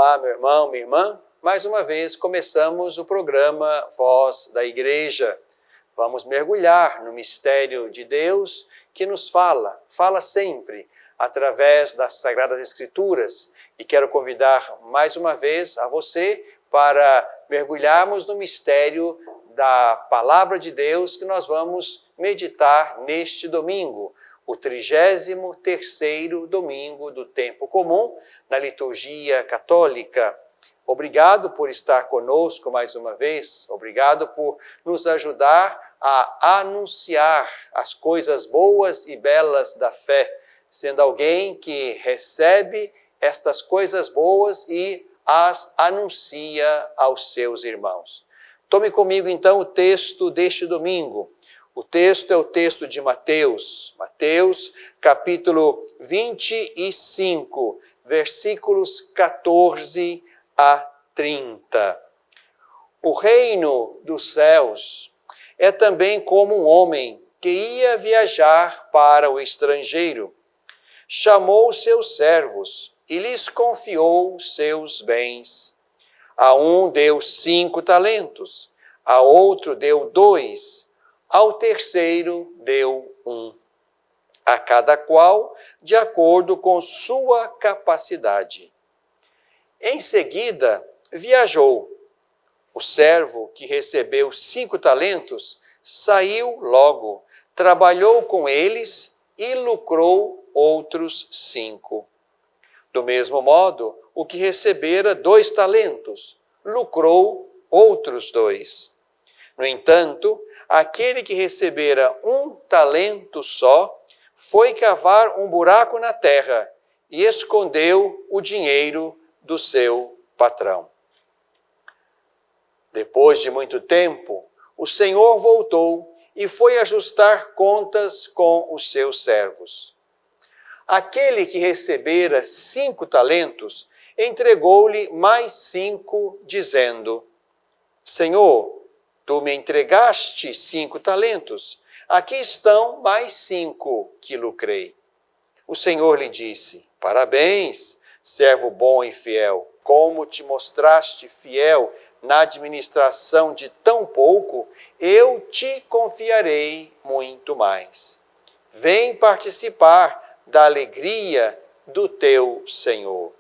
Olá, meu irmão, minha irmã. Mais uma vez começamos o programa Voz da Igreja. Vamos mergulhar no mistério de Deus que nos fala sempre, através das Sagradas Escrituras. E quero convidar mais uma vez a você para mergulharmos no mistério da Palavra de Deus que nós vamos meditar neste domingo, o 33º domingo do tempo comum na liturgia católica. Obrigado por estar conosco mais uma vez, obrigado por nos ajudar a anunciar as coisas boas e belas da fé, sendo alguém que recebe estas coisas boas e as anuncia aos seus irmãos. Tome comigo então o texto deste domingo. O texto é o texto de Mateus, capítulo 25, versículos 14 a 30. O reino dos céus é também como um homem que ia viajar para o estrangeiro. Chamou seus servos e lhes confiou seus bens. A um deu 5 talentos, a outro deu 2, ao terceiro deu 1, a cada qual de acordo com sua capacidade. Em seguida, viajou. O servo que recebeu 5 talentos saiu logo, trabalhou com eles e lucrou outros 5. Do mesmo modo, o que recebera 2 talentos, lucrou outros 2. No entanto, aquele que recebera 1 talento só, foi cavar um buraco na terra e escondeu o dinheiro do seu patrão. Depois de muito tempo, o Senhor voltou e foi ajustar contas com os seus servos. Aquele que recebera 5 talentos, entregou-lhe mais 5, dizendo: Senhor, tu me entregaste 5 talentos, aqui estão mais 5 que lucrei. O Senhor lhe disse: Parabéns, servo bom e fiel. Como te mostraste fiel na administração de tão pouco, eu te confiarei muito mais. Vem participar da alegria do teu Senhor.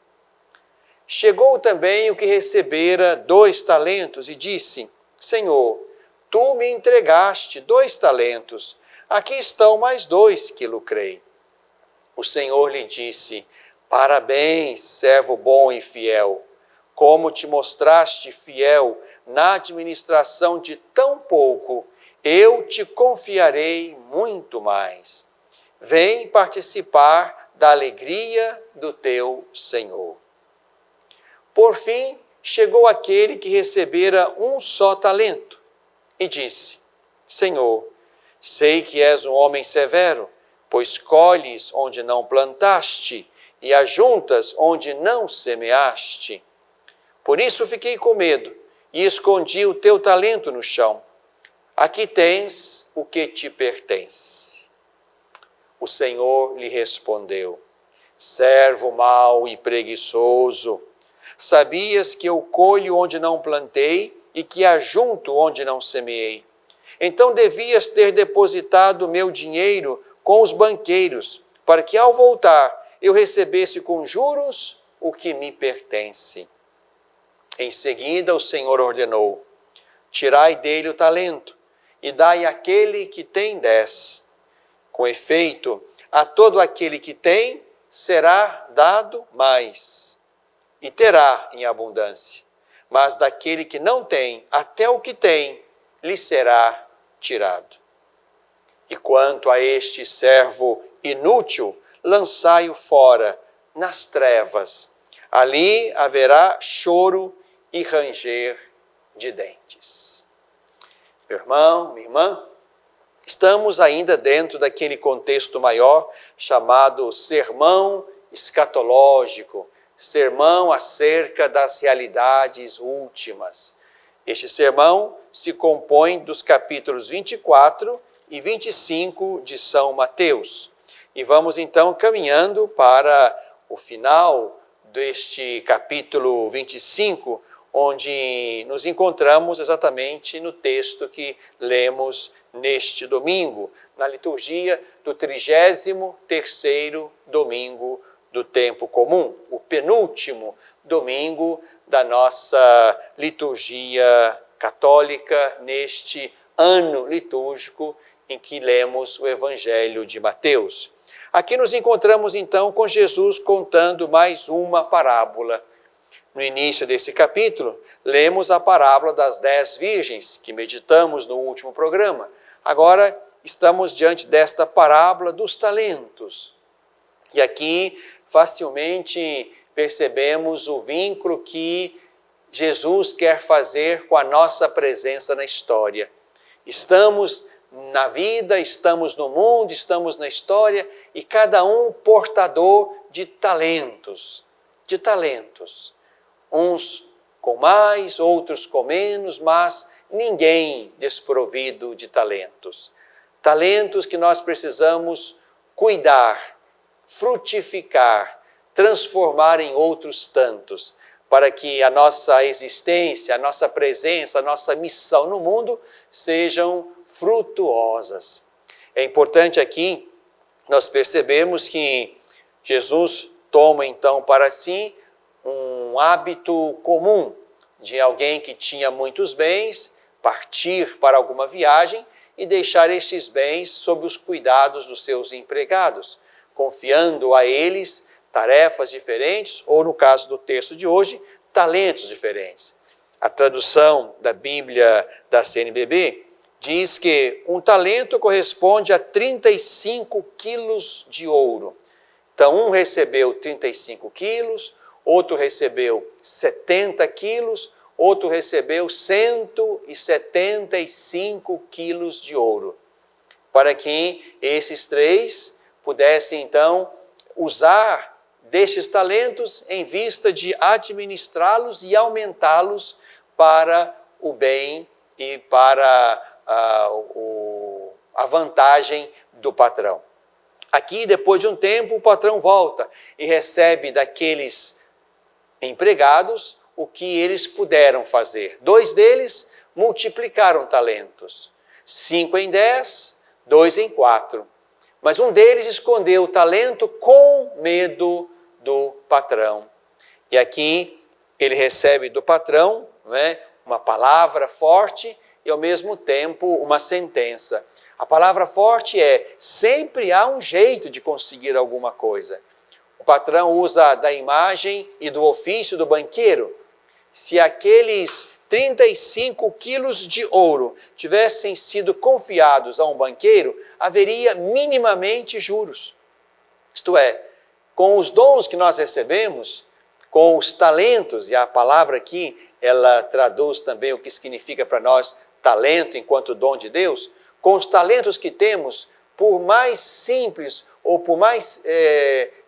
Chegou também o que recebera 2 talentos e disse: Senhor, tu me entregaste 2 talentos, aqui estão mais 2 que lucrei. O Senhor lhe disse: Parabéns, servo bom e fiel. Como te mostraste fiel na administração de tão pouco, eu te confiarei muito mais. Vem participar da alegria do teu Senhor. Por fim, chegou aquele que recebera 1 só talento e disse: Senhor, sei que és um homem severo, pois colhes onde não plantaste e ajuntas onde não semeaste. Por isso fiquei com medo e escondi o teu talento no chão. Aqui tens o que te pertence. O Senhor lhe respondeu: Servo mau e preguiçoso, sabias que eu colho onde não plantei e que ajunto onde não semeei. Então devias ter depositado o meu dinheiro com os banqueiros, para que ao voltar eu recebesse com juros o que me pertence. Em seguida o Senhor ordenou: Tirai dele o talento e dai àquele que tem 10. Com efeito, a todo aquele que tem, será dado mais, e terá em abundância. Mas daquele que não tem, até o que tem, lhe será tirado. E quanto a este servo inútil, lançai-o fora, nas trevas. Ali haverá choro e ranger de dentes. Meu irmão, minha irmã, estamos ainda dentro daquele contexto maior chamado sermão escatológico, sermão acerca das realidades últimas. Este sermão se compõe dos capítulos 24 e 25 de São Mateus. E vamos então caminhando para o final deste capítulo 25, onde nos encontramos exatamente no texto que lemos neste domingo, na liturgia do 33º domingo do tempo comum, o penúltimo domingo da nossa liturgia católica neste ano litúrgico em que lemos o Evangelho de Mateus. Aqui nos encontramos então com Jesus contando mais uma parábola. No início desse capítulo, lemos a parábola das 10 virgens, que meditamos no último programa. Agora estamos diante desta parábola dos talentos. E aqui facilmente percebemos o vínculo que Jesus quer fazer com a nossa presença na história. Estamos na vida, estamos no mundo, estamos na história, e cada um portador de talentos. Uns com mais, outros com menos, mas ninguém desprovido de talentos. Talentos que nós precisamos cuidar, frutificar, transformar em outros tantos, para que a nossa existência, a nossa presença, a nossa missão no mundo sejam frutuosas. É importante aqui nós percebemos que Jesus toma então para si um hábito comum de alguém que tinha muitos bens, partir para alguma viagem e deixar estes bens sob os cuidados dos seus empregados, confiando a eles tarefas diferentes ou, no caso do texto de hoje, talentos diferentes. A tradução da Bíblia da CNBB diz que um talento corresponde a 35 quilos de ouro. Então, um recebeu 35 quilos, outro recebeu 70 quilos, outro recebeu 175 quilos de ouro, para que esses três pudessem, então, usar destes talentos em vista de administrá-los e aumentá-los para o bem e para a vantagem do patrão. Aqui, depois de um tempo, o patrão volta e recebe daqueles empregados o que eles puderam fazer. 2 deles multiplicaram talentos, 5 em 10, 2 em 4. Mas um deles escondeu o talento com medo do patrão. E aqui ele recebe do patrão, uma palavra forte e ao mesmo tempo uma sentença. A palavra forte é: sempre há um jeito de conseguir alguma coisa. O patrão usa da imagem e do ofício do banqueiro. Se aqueles 35 quilos de ouro tivessem sido confiados a um banqueiro, haveria minimamente juros. Isto é, com os dons que nós recebemos, com os talentos, e a palavra aqui, ela traduz também o que significa para nós talento enquanto dom de Deus, com os talentos que temos, por mais simples ou por mais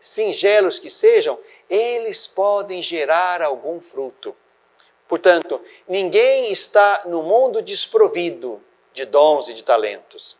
singelos que sejam, eles podem gerar algum fruto. Portanto, ninguém está no mundo desprovido de dons e de talentos.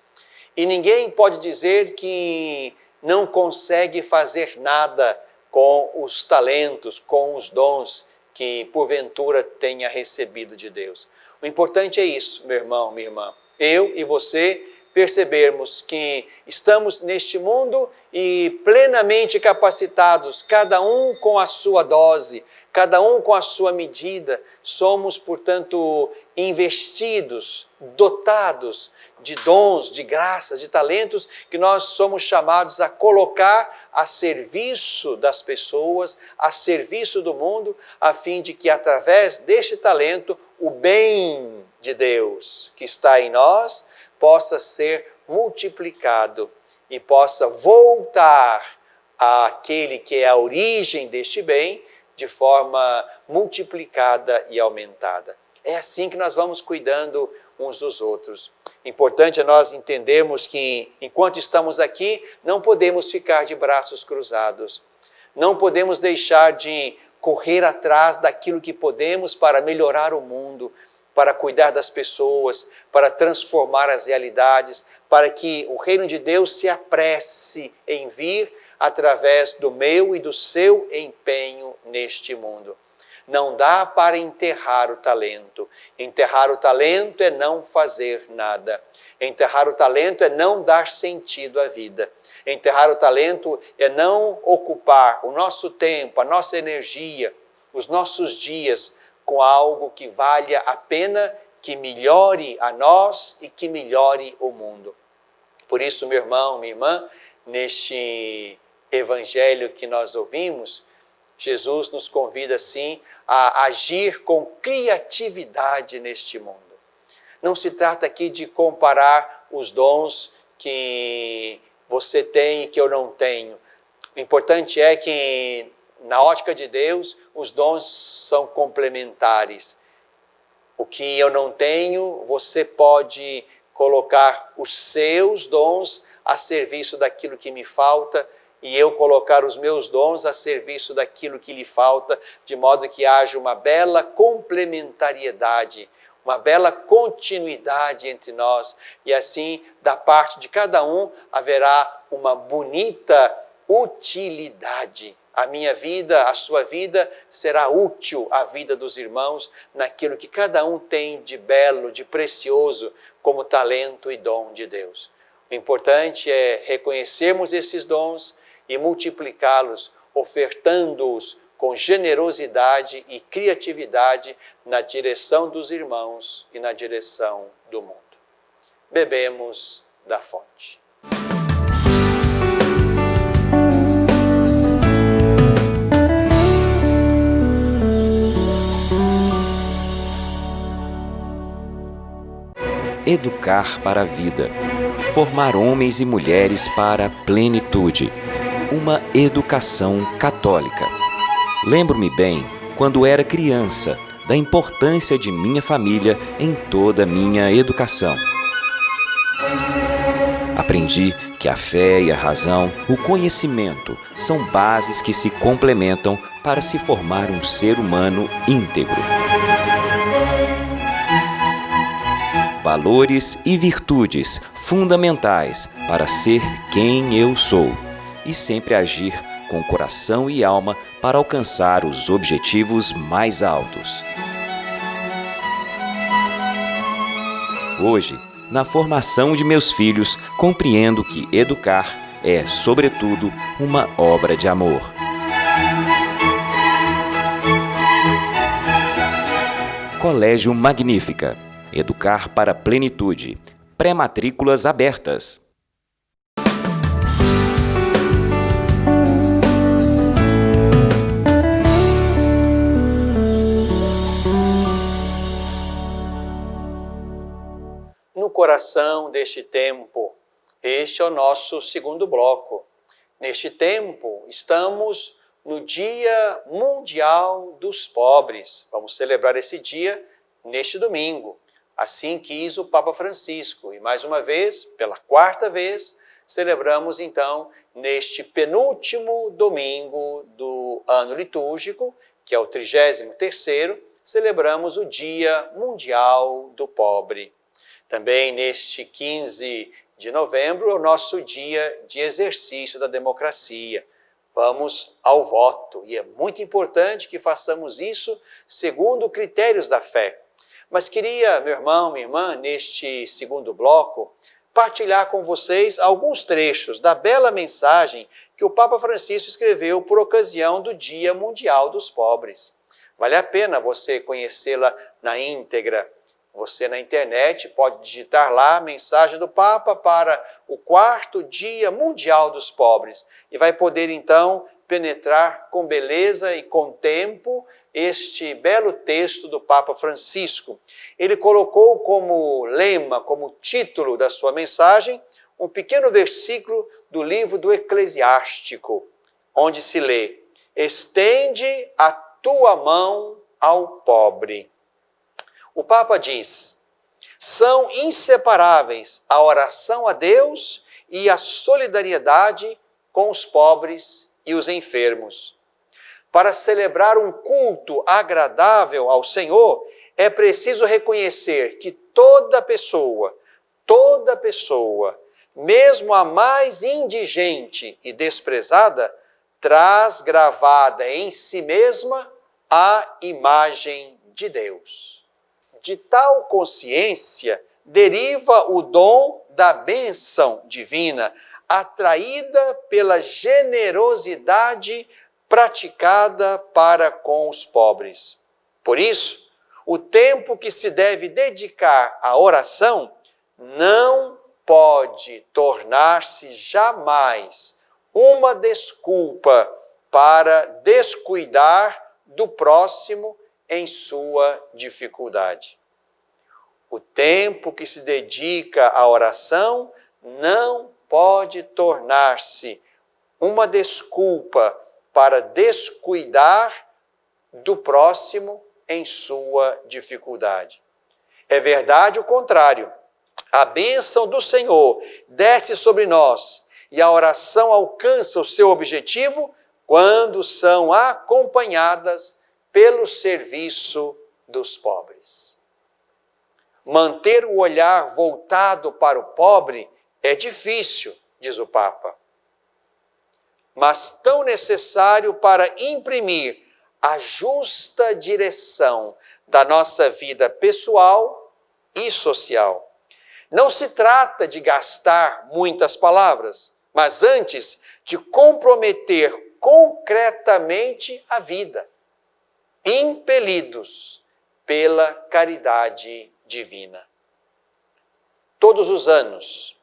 E ninguém pode dizer que não consegue fazer nada com os talentos, com os dons que porventura tenha recebido de Deus. O importante é isso, meu irmão, minha irmã. Eu e você percebermos que estamos neste mundo e plenamente capacitados, cada um com a sua dose, cada um com a sua medida. Somos, portanto, investidos, dotados de dons, de graças, de talentos que nós somos chamados a colocar a serviço das pessoas, a serviço do mundo, a fim de que através deste talento o bem de Deus que está em nós possa ser multiplicado e possa voltar àquele que é a origem deste bem de forma multiplicada e aumentada. É assim que nós vamos cuidando uns dos outros. Importante é nós entendermos que, enquanto estamos aqui, não podemos ficar de braços cruzados. Não podemos deixar de correr atrás daquilo que podemos para melhorar o mundo, para cuidar das pessoas, para transformar as realidades, para que o reino de Deus se apresse em vir através do meu e do seu empenho neste mundo. Não dá para enterrar o talento. Enterrar o talento é não fazer nada. Enterrar o talento é não dar sentido à vida. Enterrar o talento é não ocupar o nosso tempo, a nossa energia, os nossos dias com algo que valha a pena, que melhore a nós e que melhore o mundo. Por isso, meu irmão, minha irmã, neste evangelho que nós ouvimos, Jesus nos convida, sim, a agir com criatividade neste mundo. Não se trata aqui de comparar os dons que você tem e que eu não tenho. O importante é que, na ótica de Deus, os dons são complementares. O que eu não tenho, você pode colocar os seus dons a serviço daquilo que me falta e eu colocar os meus dons a serviço daquilo que lhe falta, de modo que haja uma bela complementariedade, uma bela continuidade entre nós. E assim, da parte de cada um, haverá uma bonita utilidade. A minha vida, a sua vida, será útil à vida dos irmãos naquilo que cada um tem de belo, de precioso, como talento e dom de Deus. O importante é reconhecermos esses dons e multiplicá-los, ofertando-os com generosidade e criatividade na direção dos irmãos e na direção do mundo. Bebemos da fonte. Educar para a vida. Formar homens e mulheres para a plenitude. Uma educação católica. Lembro-me bem, quando era criança, da importância de minha família em toda a minha educação. Aprendi que a fé e a razão, o conhecimento, são bases que se complementam para se formar um ser humano íntegro. Valores e virtudes fundamentais para ser quem eu sou e sempre agir com coração e alma para alcançar os objetivos mais altos. Hoje, na formação de meus filhos, compreendo que educar é, sobretudo, uma obra de amor. Colégio Magnífica. Educar para a plenitude. Pré-matrículas abertas. No coração deste tempo, este é o nosso segundo bloco. Neste tempo, estamos no Dia Mundial dos Pobres. Vamos celebrar esse dia neste domingo. Assim quis o Papa Francisco. E mais uma vez, pela quarta vez, celebramos então neste penúltimo domingo do ano litúrgico, que é o 33º, celebramos o Dia Mundial do Pobre. Também neste 15 de novembro é o nosso dia de exercício da democracia. Vamos ao voto e é muito importante que façamos isso segundo critérios da fé. Mas queria, meu irmão, minha irmã, neste segundo bloco, partilhar com vocês alguns trechos da bela mensagem que o Papa Francisco escreveu por ocasião do Dia Mundial dos Pobres. Vale a pena você conhecê-la na íntegra. Você na internet pode digitar lá a mensagem do Papa para o 4º Dia Mundial dos Pobres e vai poder então penetrar com beleza e com tempo este belo texto do Papa Francisco. Ele colocou como lema, como título da sua mensagem, um pequeno versículo do livro do Eclesiástico, onde se lê: estende a tua mão ao pobre. O Papa diz: são inseparáveis a oração a Deus e a solidariedade com os pobres e os enfermos. Para celebrar um culto agradável ao Senhor, é preciso reconhecer que toda pessoa, mesmo a mais indigente e desprezada, traz gravada em si mesma a imagem de Deus. De tal consciência deriva o dom da bênção divina, atraída pela generosidade praticada para com os pobres. Por isso, o tempo que se deve dedicar à oração não pode tornar-se jamais uma desculpa para descuidar do próximo em sua dificuldade. O tempo que se dedica à oração não pode tornar-se uma desculpa para descuidar do próximo em sua dificuldade. É verdade o contrário. A bênção do Senhor desce sobre nós e a oração alcança o seu objetivo quando são acompanhadas pelo serviço dos pobres. Manter o olhar voltado para o pobre é difícil, diz o Papa, mas tão necessário para imprimir a justa direção da nossa vida pessoal e social. Não se trata de gastar muitas palavras, mas antes de comprometer concretamente a vida, impelidos pela caridade divina. Todos os anos,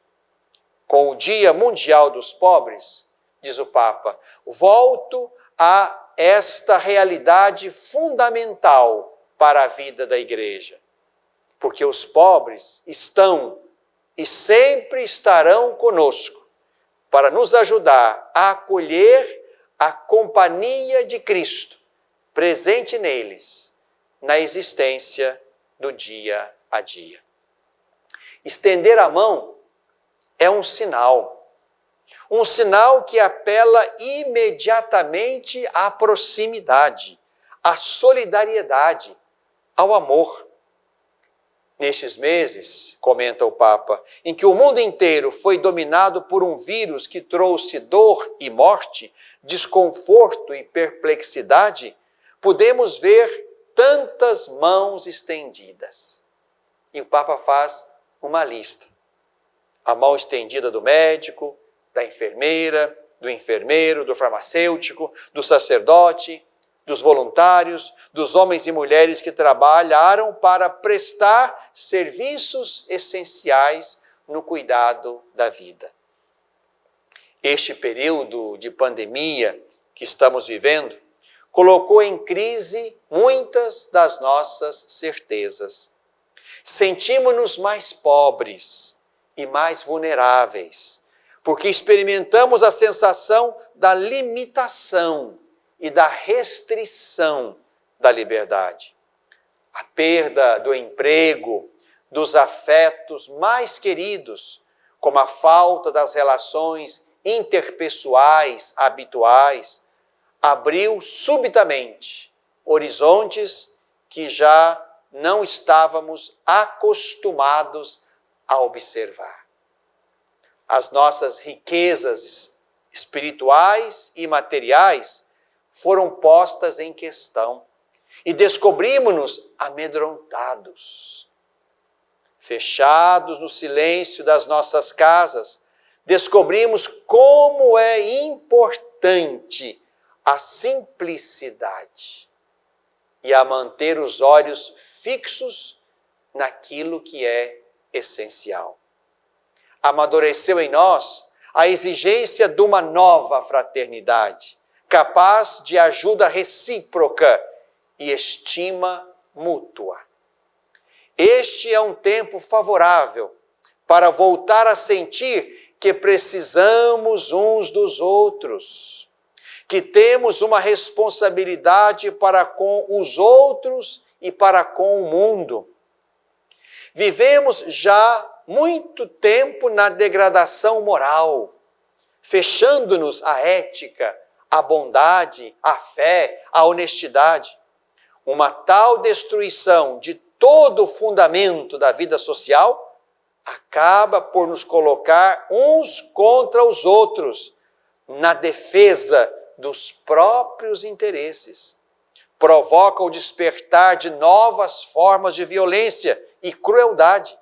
com o Dia Mundial dos Pobres, diz o Papa, volto a esta realidade fundamental para a vida da Igreja. Porque os pobres estão e sempre estarão conosco para nos ajudar a acolher a companhia de Cristo, presente neles, na existência do dia a dia. Estender a mão é um sinal que apela imediatamente à proximidade, à solidariedade, ao amor. Nestes meses, comenta o Papa, em que o mundo inteiro foi dominado por um vírus que trouxe dor e morte, desconforto e perplexidade, podemos ver tantas mãos estendidas. E o Papa faz uma lista. A mão estendida do médico, da enfermeira, do enfermeiro, do farmacêutico, do sacerdote, dos voluntários, dos homens e mulheres que trabalharam para prestar serviços essenciais no cuidado da vida. Este período de pandemia que estamos vivendo colocou em crise muitas das nossas certezas. Sentimos-nos mais pobres e mais vulneráveis, porque experimentamos a sensação da limitação e da restrição da liberdade. A perda do emprego, dos afetos mais queridos, como a falta das relações interpessoais habituais, abriu subitamente horizontes que já não estávamos acostumados a observar. As nossas riquezas espirituais e materiais foram postas em questão e descobrimos-nos amedrontados. Fechados no silêncio das nossas casas, descobrimos como é importante a simplicidade e a manter os olhos fixos naquilo que é essencial. Amadureceu em nós a exigência de uma nova fraternidade, capaz de ajuda recíproca e estima mútua. Este é um tempo favorável para voltar a sentir que precisamos uns dos outros, que temos uma responsabilidade para com os outros e para com o mundo. Vivemos já muito tempo na degradação moral, fechando-nos à ética, à bondade, à fé, à honestidade. Uma tal destruição de todo o fundamento da vida social acaba por nos colocar uns contra os outros na defesa dos próprios interesses. Provoca o despertar de novas formas de violência e crueldade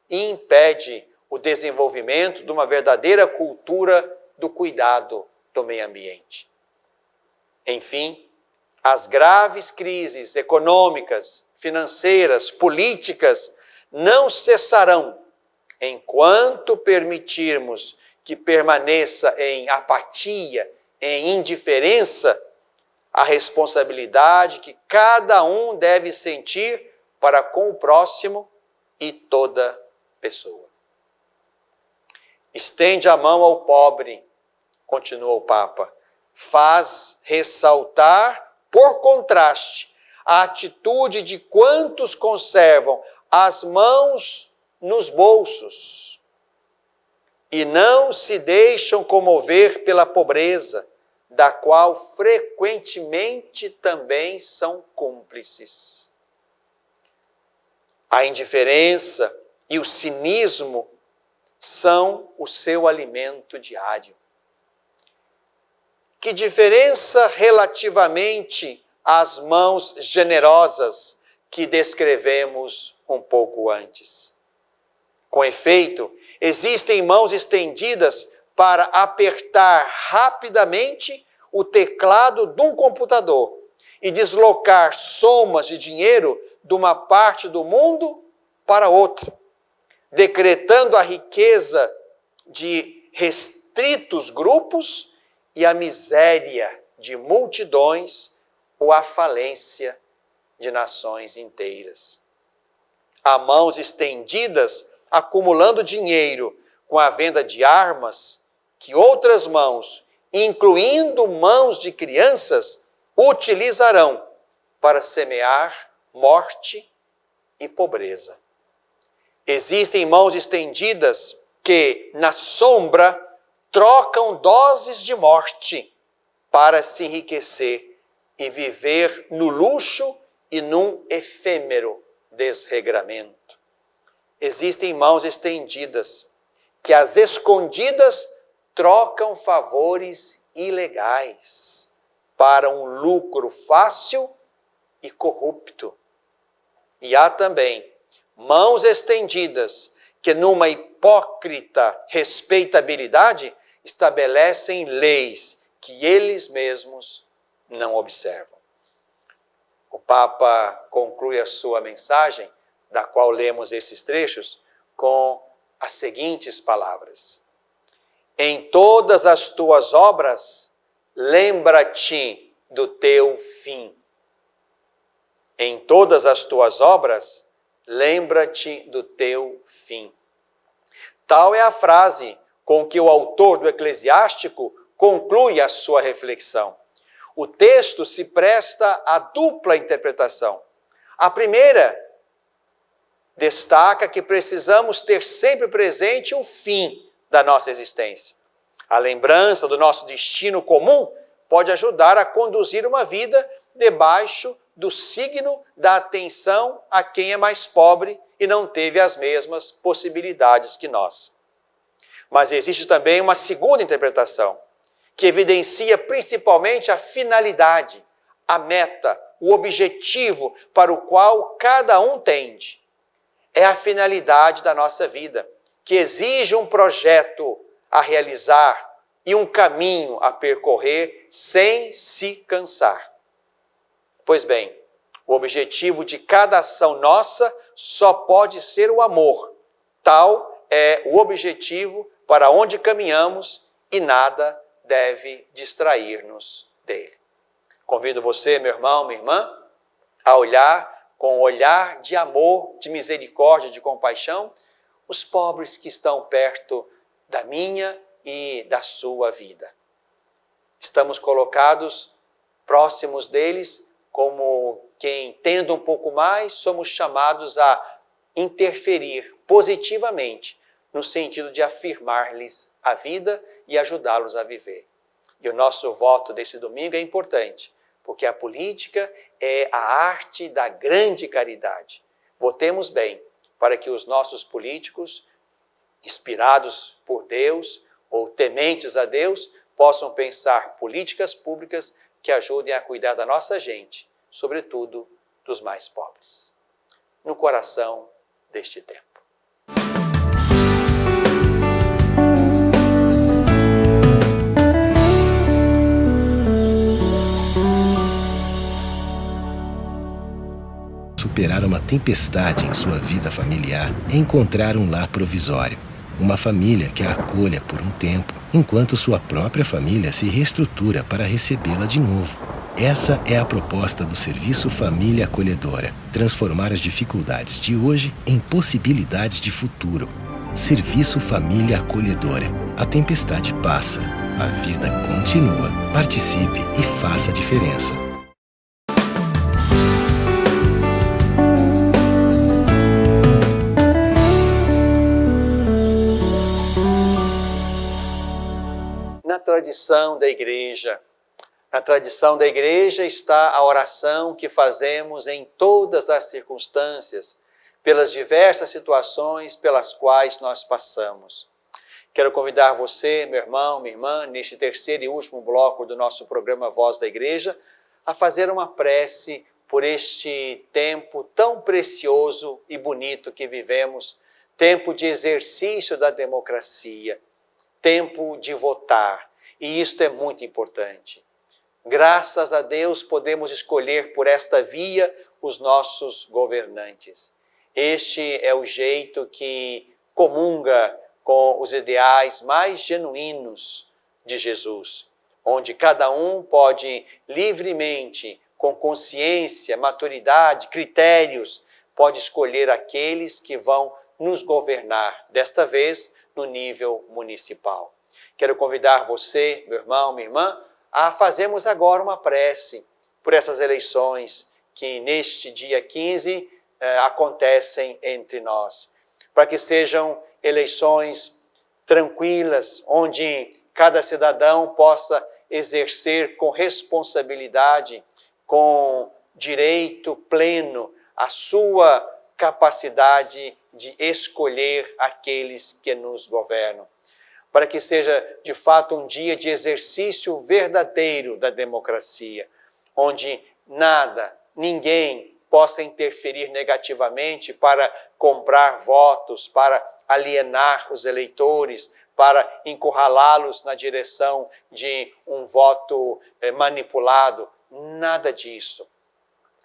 e impede o desenvolvimento de uma verdadeira cultura do cuidado do meio ambiente. Enfim, as graves crises econômicas, financeiras, políticas não cessarão enquanto permitirmos que permaneça em apatia, em indiferença, a responsabilidade que cada um deve sentir para com o próximo e toda pessoa. Estende a mão ao pobre, continua o Papa, faz ressaltar, por contraste, a atitude de quantos conservam as mãos nos bolsos e não se deixam comover pela pobreza, da qual frequentemente também são cúmplices. A indiferença e o cinismo são o seu alimento diário. Que diferença relativamente às mãos generosas que descrevemos um pouco antes. Com efeito, existem mãos estendidas para apertar rapidamente o teclado de um computador e deslocar somas de dinheiro de uma parte do mundo para outra, decretando a riqueza de restritos grupos e a miséria de multidões ou a falência de nações inteiras. Há mãos estendidas acumulando dinheiro com a venda de armas que outras mãos, incluindo mãos de crianças, utilizarão para semear morte e pobreza. Existem mãos estendidas que, na sombra, trocam doses de morte para se enriquecer e viver no luxo e num efêmero desregramento. Existem mãos estendidas que, às escondidas, trocam favores ilegais para um lucro fácil e corrupto. E há também mãos estendidas que, numa hipócrita respeitabilidade, estabelecem leis que eles mesmos não observam. O Papa conclui a sua mensagem, da qual lemos esses trechos, com as seguintes palavras: em todas as tuas obras, lembra-te do teu fim. Em todas as tuas obras, lembra-te do teu fim. Tal é a frase com que o autor do Eclesiástico conclui a sua reflexão. O texto se presta a dupla interpretação. A primeira destaca que precisamos ter sempre presente o fim da nossa existência. A lembrança do nosso destino comum pode ajudar a conduzir uma vida debaixo do signo da atenção a quem é mais pobre e não teve as mesmas possibilidades que nós. Mas existe também uma segunda interpretação, que evidencia principalmente a finalidade, a meta, o objetivo para o qual cada um tende. É a finalidade da nossa vida, que exige um projeto a realizar e um caminho a percorrer sem se cansar. Pois bem, o objetivo de cada ação nossa só pode ser o amor. Tal é o objetivo para onde caminhamos e nada deve distrair-nos dele. Convido você, meu irmão, minha irmã, a olhar com um olhar de amor, de misericórdia, de compaixão, os pobres que estão perto da minha e da sua vida. Estamos colocados próximos deles, como quem, tendo um pouco mais, somos chamados a interferir positivamente no sentido de afirmar-lhes a vida e ajudá-los a viver. E o nosso voto desse domingo é importante, porque a política é a arte da grande caridade. Votemos bem, para que os nossos políticos inspirados por Deus ou tementes a Deus, possam pensar políticas públicas que ajudem a cuidar da nossa gente, sobretudo dos mais pobres. No coração deste tempo. Superar uma tempestade em sua vida familiar é encontrar um lar provisório. Uma família que a acolha por um tempo, enquanto sua própria família se reestrutura para recebê-la de novo. Essa é a proposta do Serviço Família Acolhedora. Transformar as dificuldades de hoje em possibilidades de futuro. Serviço Família Acolhedora. A tempestade passa, a vida continua. Participe e faça a diferença. Na tradição da igreja está a oração que fazemos em todas as circunstâncias, pelas diversas situações pelas quais nós passamos. Quero convidar você, meu irmão, minha irmã, neste terceiro e último bloco do nosso programa Voz da Igreja, a fazer uma prece por este tempo tão precioso e bonito que vivemos, tempo de exercício da democracia, tempo de votar, e isto é muito importante. Graças a Deus podemos escolher por esta via os nossos governantes. Este é o jeito que comunga com os ideais mais genuínos de Jesus, onde cada um pode livremente, com consciência, maturidade, critérios, pode escolher aqueles que vão nos governar, desta vez no nível municipal. Quero convidar você, meu irmão, minha irmã, a fazermos agora uma prece por essas eleições que neste dia 15 acontecem entre nós, para que sejam eleições tranquilas, onde cada cidadão possa exercer com responsabilidade, com direito pleno, a sua capacidade de escolher aqueles que nos governam. Para que seja, de fato, um dia de exercício verdadeiro da democracia, onde nada, ninguém possa interferir negativamente para comprar votos, para alienar os eleitores, para encurralá-los na direção de um voto manipulado. Nada disso.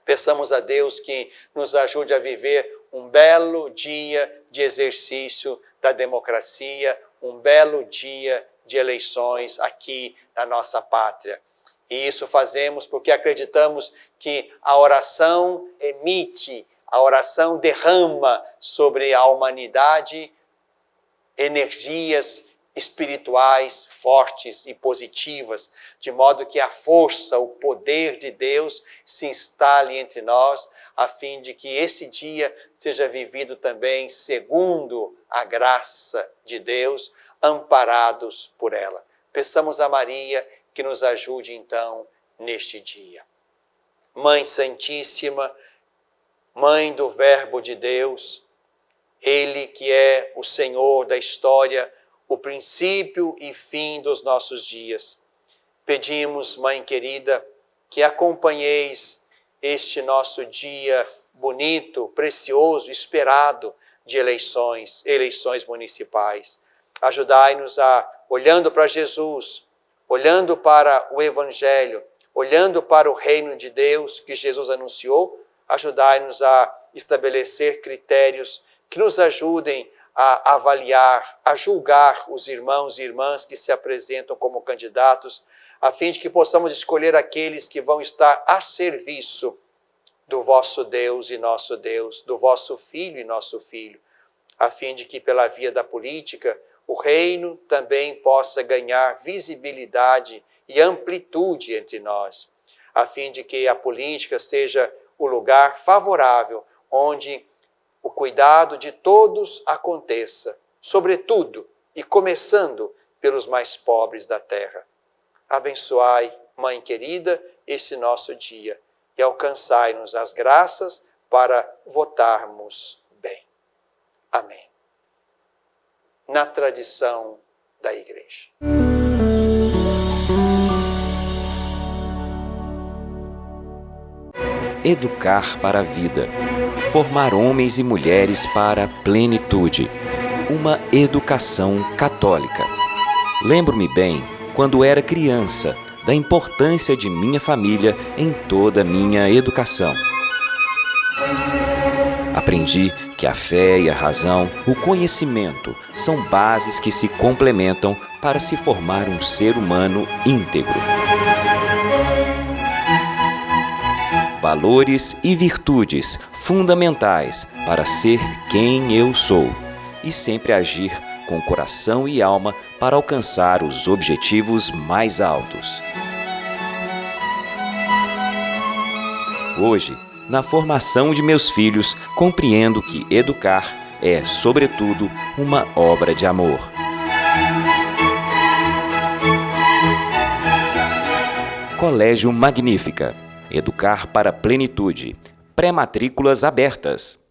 Peçamos a Deus que nos ajude a viver um belo dia de exercício da democracia, um belo dia de eleições aqui na nossa pátria. E isso fazemos porque acreditamos que a oração emite, a oração derrama sobre a humanidade energias espirituais fortes e positivas, de modo que a força, o poder de Deus se instale entre nós, a fim de que esse dia seja vivido também segundo a graça de Deus, amparados por ela. Peçamos a Maria que nos ajude então neste dia. Mãe Santíssima, Mãe do Verbo de Deus, Ele que é o Senhor da história, o princípio e fim dos nossos dias. Pedimos, Mãe querida, que acompanheis este nosso dia bonito, precioso, esperado de eleições municipais. Ajudai-nos a, olhando para Jesus, olhando para o Evangelho, olhando para o reino de Deus que Jesus anunciou, ajudai-nos a estabelecer critérios que nos ajudem a avaliar, a julgar os irmãos e irmãs que se apresentam como candidatos, a fim de que possamos escolher aqueles que vão estar a serviço do vosso Deus e nosso Deus, do vosso Filho e nosso Filho, a fim de que pela via da política o reino também possa ganhar visibilidade e amplitude entre nós, a fim de que a política seja o lugar favorável onde o cuidado de todos aconteça, sobretudo e começando pelos mais pobres da terra. Abençoai, Mãe querida, esse nosso dia e alcançai-nos as graças para votarmos bem. Amém. na tradição da Igreja. Educar para a vida. Formar homens e mulheres para a plenitude. Uma educação católica. Lembro-me bem, quando era criança, da importância de minha família em toda a minha educação. Aprendi que a fé e a razão, o conhecimento, são bases que se complementam para se formar um ser humano íntegro. Valores e virtudes fundamentais para ser quem eu sou e sempre agir com coração e alma para alcançar os objetivos mais altos. Hoje, na formação de meus filhos, compreendo que educar é, sobretudo, uma obra de amor. Colégio Magnífica. Educar para a plenitude. Pré-matrículas abertas.